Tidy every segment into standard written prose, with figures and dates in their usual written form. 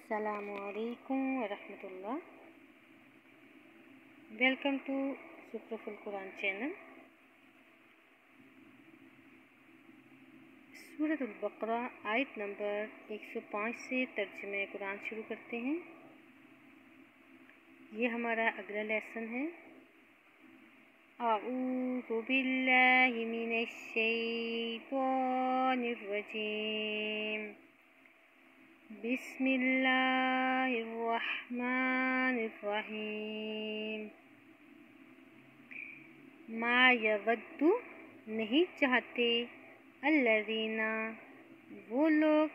السلام علیکم ورحمۃ اللہ۔ ویلکم ٹو زخرف القرآن چینل۔ سورۃ البقرہ آیت نمبر 105 سے ترجمہ قرآن شروع کرتے ہیں۔ یہ ہمارا اگلا لیسن ہے۔ اعوذ باللہ من الشیطان الرجیم، بسم اللہ الرحمن الرحیم۔ ما یود نہیں چاہتے الذین وہ لوگ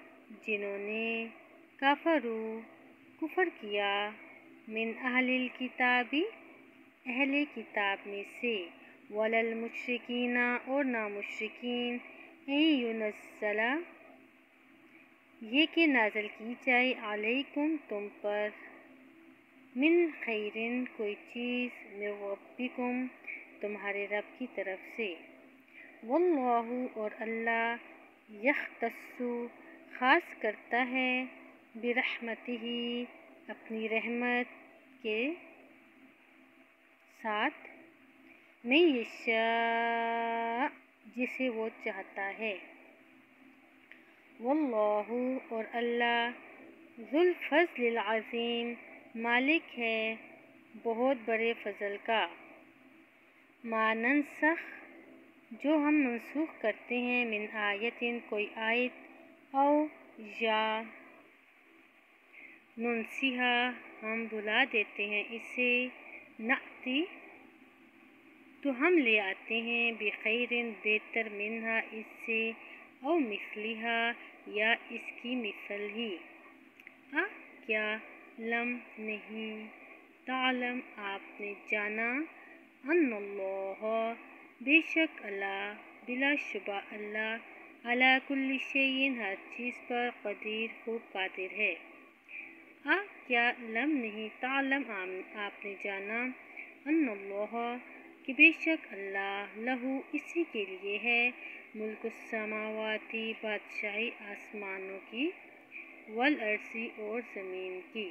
جنہوں نے کفر کیا من اہل الکتاب اہل کتاب میں سے ولا المشرکین اور نہ مشرکین ان ینزل یہ کہ نازل کی جائے علیکم تم پر من خیرن کوئی چیز من ربکم تمہارے رب کی طرف سے، واللہ اور اللہ یختص خاص کرتا ہے برحمتہ اپنی رحمت کے ساتھ من یشاء جسے وہ چاہتا ہے، واللہ اور اللہ ذو الفضل العظیم مالک ہے بہت بڑے فضل کا۔ ما ننسخ جو ہم منسوخ کرتے ہیں من آیتن کوئی آیت او یا ننسیہا ہم بھلا دیتے ہیں اسے نأتی تو ہم لے آتے ہیں بخیرن بہتر منہا اس سے او مثلہا یا اس کی مثل ہی۔ کیا لم نہیں تعلم آپ نے جانا ان اللہ بے شک اللہ بلا شبہ اللہ علی کل شیء ہر چیز پر قدیر خوب قادر ہے۔ کیا لم نہیں تعلم آپ نے جانا ان اللہ کہ بے شک اللہ لہو اسی کے لیے ہے ملک السماواتی بادشاہی آسمانوں کی والارض اور زمین کی۔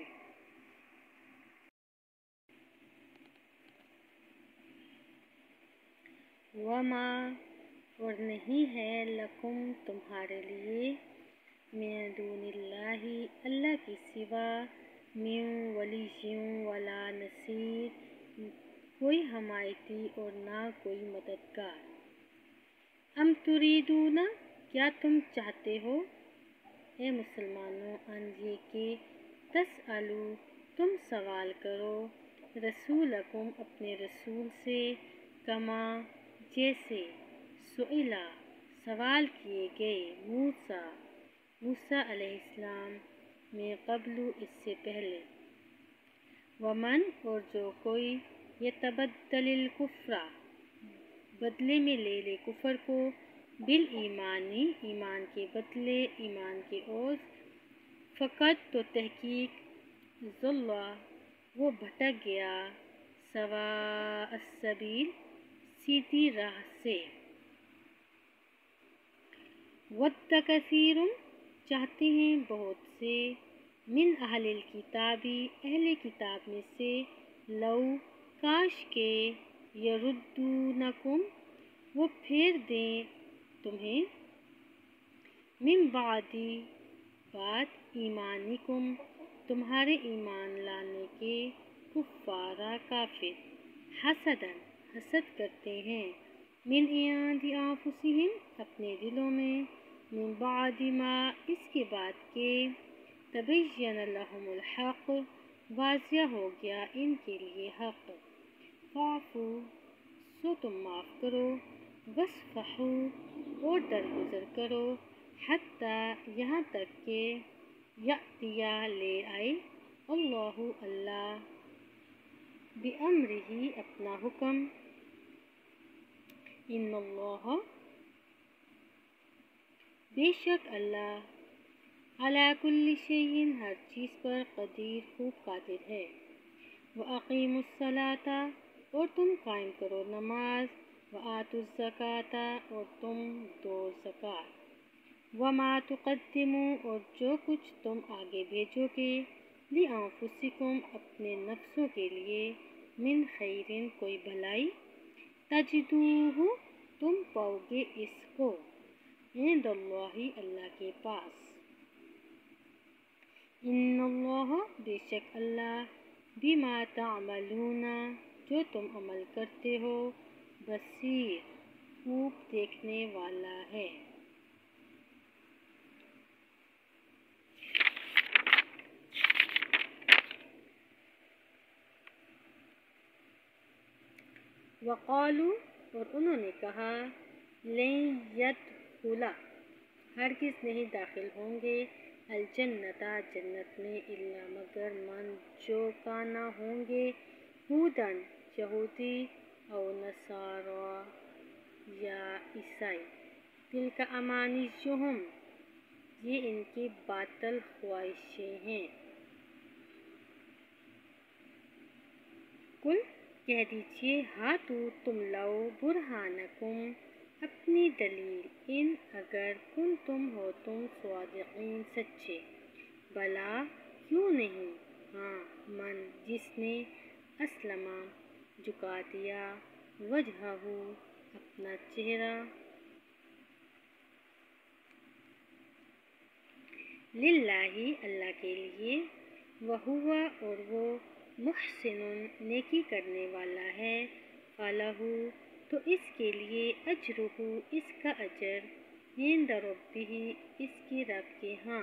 وما اور نہیں ہے لکم تمہارے لیے من دون اللہ اللہ کی سوا من ولی ولا نصیر کوئی حمایتی اور نہ کوئی مددگار۔ ام تریدون کیا تم چاہتے ہو اے مسلمانوں ان یہ کہ تسألو تم سوال کرو رسولکم اپنے رسول سے کما جیسے سئلا سوال کیے گئے موسیٰ علیہ السلام میں قبل اس سے پہلے۔ ومن اور جو کوئی یتبدل الکفر بدلے میں لے لے کفر کو بالایمانی ایمان کے بدلے ایمان کے عوض فقط تو تحقیق ضل وہ بھٹک گیا سواء السبیل سیدھی راہ سے۔ ود کثیر چاہتے ہیں بہت سے من اہل الکتاب اہل کتاب میں سے لو کاش کے یردونکم وہ پھیر دیں تمہیں من بعد ایمانکم تمہارے ایمان لانے کے کفارا کافر حسدن حسد کرتے ہیں من عند انفسہم اپنے دلوں میں من بعد ما اس کے بعد کہ تبین لہم الحق واضح ہو گیا ان کے لیے حق، فاعفو سو تم معاف کرو واصفحوا اور درگزر کرو حتی یہاں تک کہ یأتی لے آئے اللہ بامرہ اپنا حکم، ان اللہ بے شک اللہ علی کل شیء ہر چیز پر قدیر خوب قادر ہے۔ وَأَقِیمُوا الصَّلَاةَ اور تم قائم کرو نماز وَآتُوا الزَّکَاةَ اور تم دو زکوٰۃ وما تقدمو اور جو کچھ تم آگے بھیجو گے لِأَنفُسِکُم اپنے نفسوں کے لیے من خیرٍ کوئی بھلائی تجدوہ تم پاؤ گے اس کو عند اللہ اللہ کے پاس ان اللہ بے شک اللہ بما تعملون جو تم عمل کرتے ہو بصیر خوب دیکھنے والا ہے وقالو اور انہوں نے کہا لن يدخل ہرگز نہیں داخل ہوں گے الجنت جنت میں الا مگر من جو کانا ہوں گے ہودن یہودی او نصارا یا عیسائی تلک امانیہم یہ ان کی باطل خواہشیں ہیں کل کہہ دیجئے ہاتو تم لاؤ برہانکم اپنی دلیل ان اگر کن تم ہو تم صادقین سچے بلا کیوں نہیں ہاں من جس نے اسلم جھکا دیا وجہہ اپنا چہرہ للہ اللہ کے لیے وہو اور وہ محسن نیکی کرنے والا ہے فلہ تو اس کے لیے اجرہ اس کا اجر عند ربہ اس کی رب کے ہاں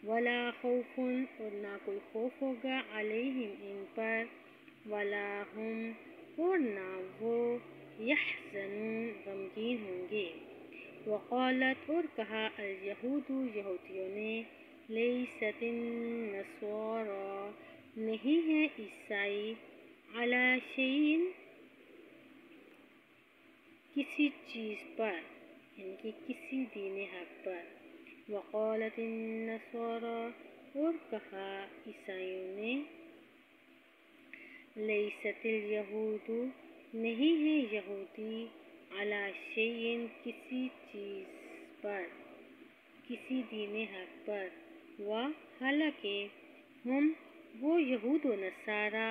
ولا خوف اور نہ کوئی خوف ہوگا علیہم ان پر ولا ہم اور نہ وہ یحزنون غمگین ہوں گے وقالت اور کہا الیہود یہودیوں نے لیست النصارى نہیں ہے عیسائی علی شیء کسی چیز پر یعنی کہ کسی دین حق پر وقالت النصارى اور کہا عیسائیوں نے لیست الیہود نہیں ہے یہودی علی شیء کسی چیز پر کسی دین حق پر حالانکہ ہم وہ یہود و نصارى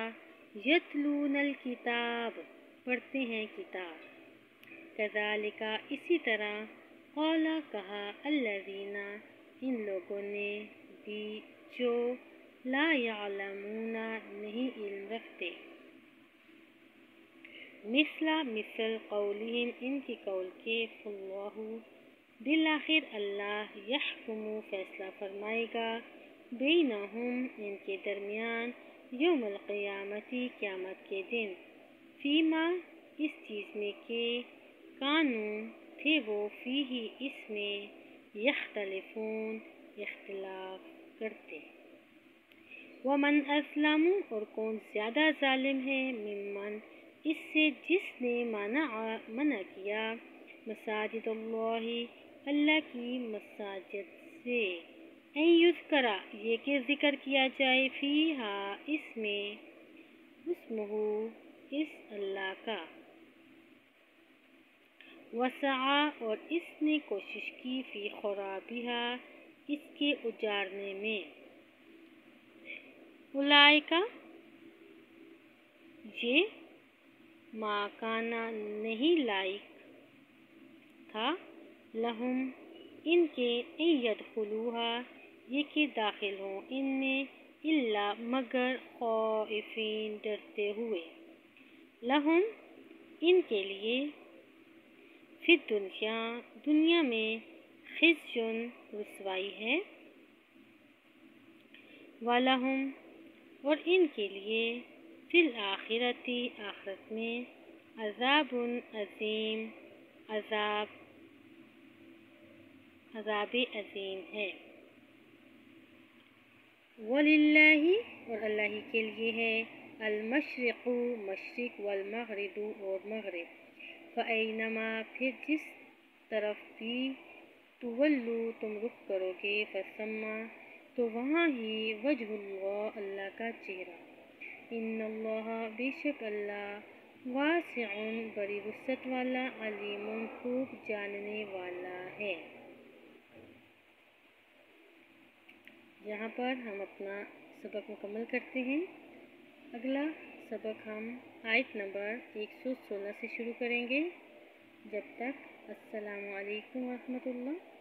یتلون الکتاب پڑھتے ہیں کتاب کذالک اسی طرح قال کہا الذین ان لوگوں نے بھی جو لا یعلمون نہیں علم رکھتے مثل قولہم ان کی قول کے فاللہ بالآخر اللہ یحکم فیصلہ فرمائے گا بینہم ان کے درمیان یوم القیامت قیامت کے دن فیما اس چیز میں کہ کانو تھے وہ فیہ اس میں یختلفون اختلاف کرتے ومن اسلم اور کون زیادہ ظالم ہے ممن اس سے جس نے منع کیا مساجد اللہ اللہ کی مساجد سے این یذکرہ یہ کہ ذکر کیا جائے فیہا اس میں اسمہ اس اللہ کا وسعا اور اس نے کوشش کی فی خرابہا اس کے اجارنے میں اولئکا یہ ما کانا نہیں لائق تھا لہم ان کے ان یدخلوہا یہ کہ داخل ہوں ان میں الا مگر خائفین ڈرتے ہوئے لہم ان کے لیے فی دنیا میں خزی رسوائی ہے وَلَهُمْ اور ان کے لیے فی الآخرۃ آخرت میں عذاب عظیم عذاب عظیم ہے وَلِلَّهِ اور اللہ ہی کے لیے ہے المشرق مشرق والمغرب اور مغرب فَأَيْنَمَا پھر جس طرف بھی تولو تم رخ کرو گے فَثَمَّ تو وہاں ہی وجہ اللہ اللہ کا چہرہ ان اللہ بے شک اللہ واسع بڑی وسعت والا علیم خوب جاننے والا ہے یہاں پر ہم اپنا سبق مکمل کرتے ہیں۔ اگلا سبق ہم آیت نمبر 116 سے شروع کریں گے۔ جب تک السلام علیکم ورحمۃ اللہ۔